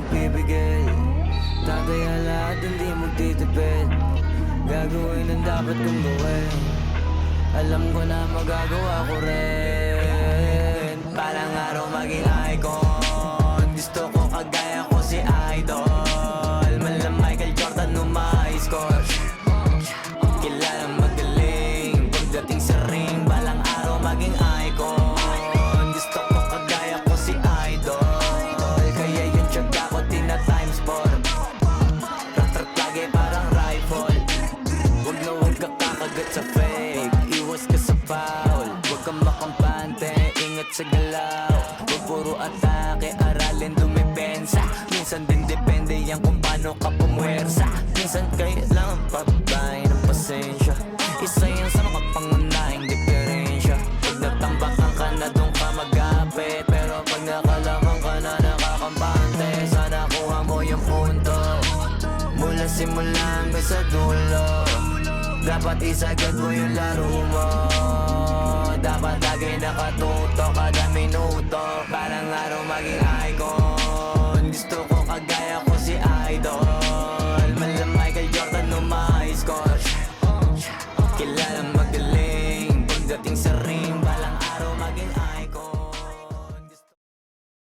magpipigil. Tataya lahat, hindi magtitipid. Gagawin ang dapat kong gawin. Alam ko na magagawa ko rin. Balang araw maging icon. Gusto ko kagaya ko si Idol. Mala Michael Jordan nung ma-score. Kilalang magaling pagdating sa ring. Balang araw maging icon. Gusto ko kagaya ko si Idol. Kaya yung tiyaga ko tina-times 4. Rat-rat lagi parang rifle. Huwag na huwag ka kakagat sa fake. Iwas ka sa foul. Huwag kang makampante, ingat sa galaw. Huwag puro atake, aralin dumipensa. Minsan din depende yan kung paano ka pumwersa. Minsan kailangan pababain ng pasensya. Isa yan sa mga pangunahing diferensya. Pag natambakan ka na doon ka mag-ape. Pero pag nakalaman ka na nakakampante, sana kuha mo yung punto. Mula simula hanggang sa dulo. Dapat isagad mo yung laro mo. Dapat lagi nakatuto kada minuto.